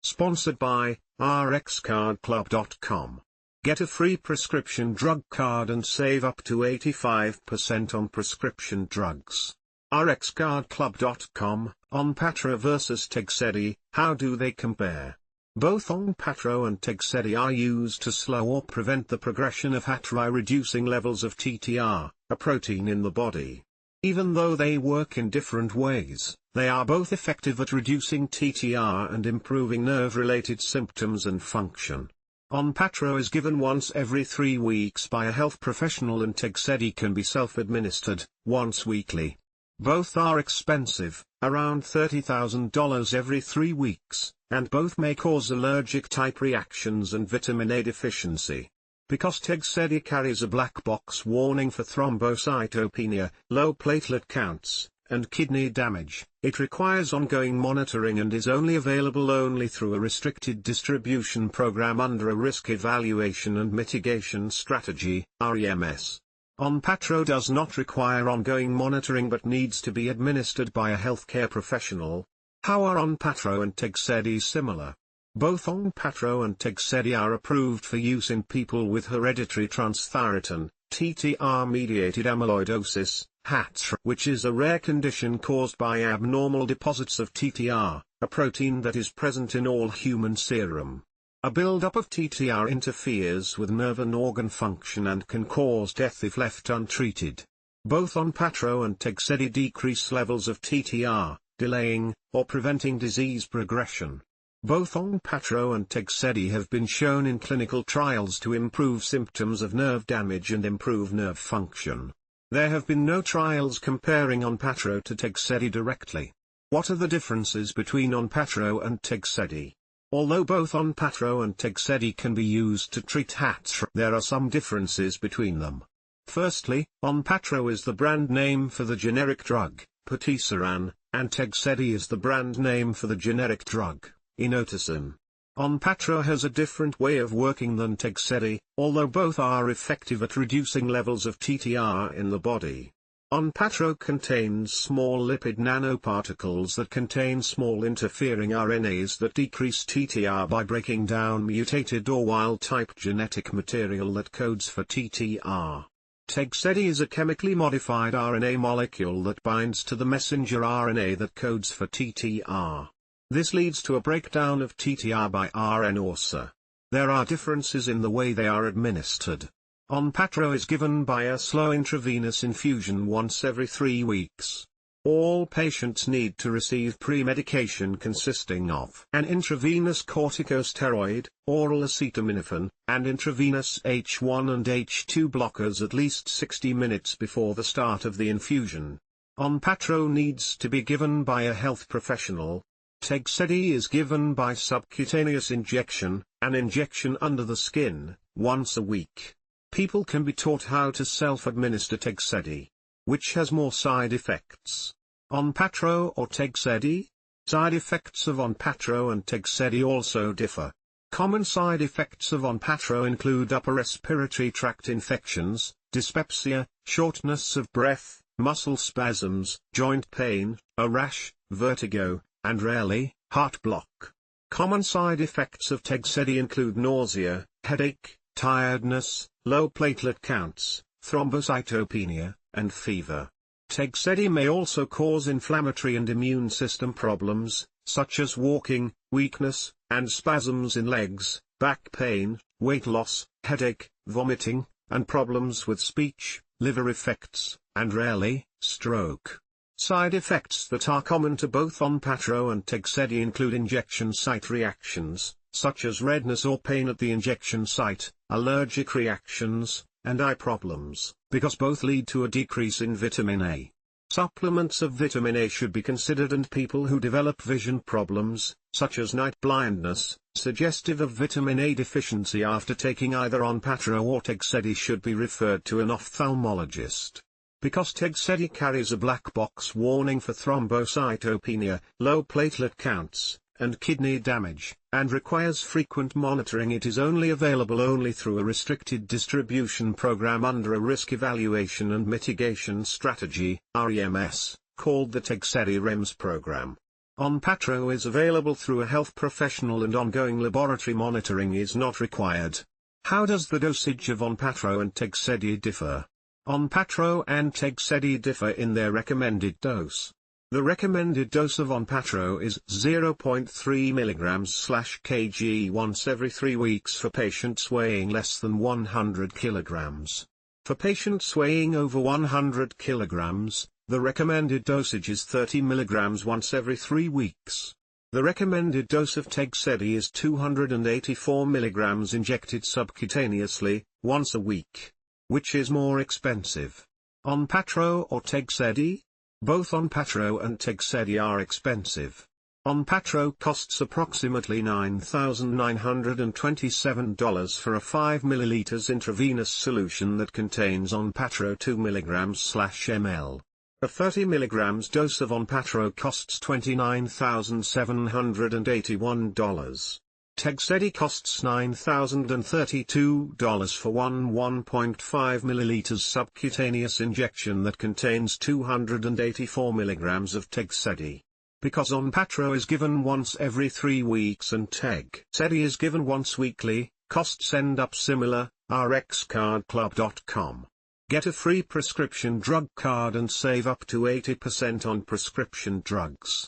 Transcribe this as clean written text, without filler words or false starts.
Sponsored by RxCardClub.com. Get a free prescription drug card and save up to 85% on prescription drugs. RxCardClub.com. Onpattro versus Tegsedi, how do they compare? Both Onpattro and Tegsedi are used to slow or prevent the progression of hATTR by reducing levels of TTR, a protein in the body. Even though they work in different ways, they are both effective at reducing TTR and improving nerve-related symptoms and function. Onpattro is given once every 3 weeks by a health professional and Tegsedi can be self-administered, once weekly. Both are expensive, around $30,000 every 3 weeks, and both may cause allergic-type reactions and vitamin A deficiency. Because Tegsedi carries a black box warning for thrombocytopenia, low platelet counts, and kidney damage, it requires ongoing monitoring and is only available through a restricted distribution program under a risk evaluation and mitigation strategy, REMS. Onpattro does not require ongoing monitoring but needs to be administered by a healthcare professional. How are Onpattro and Tegsedi similar? Both Onpattro and Tegsedi are approved for use in people with hereditary transthyretin, TTR-mediated amyloidosis, hATTR, which is a rare condition caused by abnormal deposits of TTR, a protein that is present in all human serum. A buildup of TTR interferes with nerve and organ function and can cause death if left untreated. Both Onpattro and Tegsedi decrease levels of TTR, delaying or preventing disease progression. Both Onpattro and Tegsedi have been shown in clinical trials to improve symptoms of nerve damage and improve nerve function. There have been no trials comparing Onpattro to Tegsedi directly. What are the differences between Onpattro and Tegsedi? Although both Onpattro and Tegsedi can be used to treat hATTR, there are some differences between them. Firstly, Onpattro is the brand name for the generic drug, patisiran, and Tegsedi is the brand name for the generic drug, inotersen. Onpattro has a different way of working than Tegsedi, although both are effective at reducing levels of TTR in the body. Onpattro contains small lipid nanoparticles that contain small interfering RNAs that decrease TTR by breaking down mutated or wild-type genetic material that codes for TTR. Tegsedi is a chemically modified RNA molecule that binds to the messenger RNA that codes for TTR. This leads to a breakdown of TTR by RN or SA. There are differences in the way they are administered. Onpattro is given by a slow intravenous infusion once every 3 weeks. All patients need to receive pre-medication consisting of an intravenous corticosteroid, oral acetaminophen, and intravenous H1 and H2 blockers at least 60 minutes before the start of the infusion. Onpattro needs to be given by a health professional. Tegsedi is given by subcutaneous injection, an injection under the skin, once a week. People can be taught how to self-administer Tegsedi. Which has more side effects? Onpattro or Tegsedi? Side effects of Onpattro and Tegsedi also differ. Common side effects of Onpattro include upper respiratory tract infections, dyspepsia, shortness of breath, muscle spasms, joint pain, a rash, vertigo, and rarely, heart block. Common side effects of Tegsedi include nausea, headache, tiredness, low platelet counts, thrombocytopenia, and fever. Tegsedi may also cause inflammatory and immune system problems, such as walking, weakness, and spasms in legs, back pain, weight loss, headache, vomiting, and problems with speech, liver effects, and rarely, stroke. Side effects that are common to both Onpattro and Tegsedi include injection site reactions, such as redness or pain at the injection site, allergic reactions, and eye problems, because both lead to a decrease in vitamin A. Supplements of vitamin A should be considered, and people who develop vision problems, such as night blindness, suggestive of vitamin A deficiency after taking either Onpattro or Tegsedi should be referred to an ophthalmologist. Because Tegsedi carries a black box warning for thrombocytopenia, low platelet counts, and kidney damage, and requires frequent monitoring, it is only available through a restricted distribution program under a risk evaluation and mitigation strategy, REMS, called the Tegsedi REMS program. Onpattro is available through a health professional and ongoing laboratory monitoring is not required. How does the dosage of Onpattro and Tegsedi differ? Onpattro and Tegsedi differ in their recommended dose. The recommended dose of Onpattro is 0.3 mg/kg once every 3 weeks for patients weighing less than 100 kg. For patients weighing over 100 kg, the recommended dosage is 30 mg once every 3 weeks. The recommended dose of Tegsedi is 284 mg injected subcutaneously, once a week. Which is more expensive? Onpattro or Tegsedi? Both Onpattro and Tegsedi are expensive. Onpattro costs approximately $9,927 for a 5 ml intravenous solution that contains Onpattro 2 mg/ml. A 30 mg dose of Onpattro costs $29,781. Tegsedi costs $9,032 for one 1.5 ml subcutaneous injection that contains 284 mg of Tegsedi. Because Onpattro is given once every 3 weeks and Tegsedi is given once weekly, costs end up similar. rxcardclub.com. Get a free prescription drug card and save up to 80% on prescription drugs.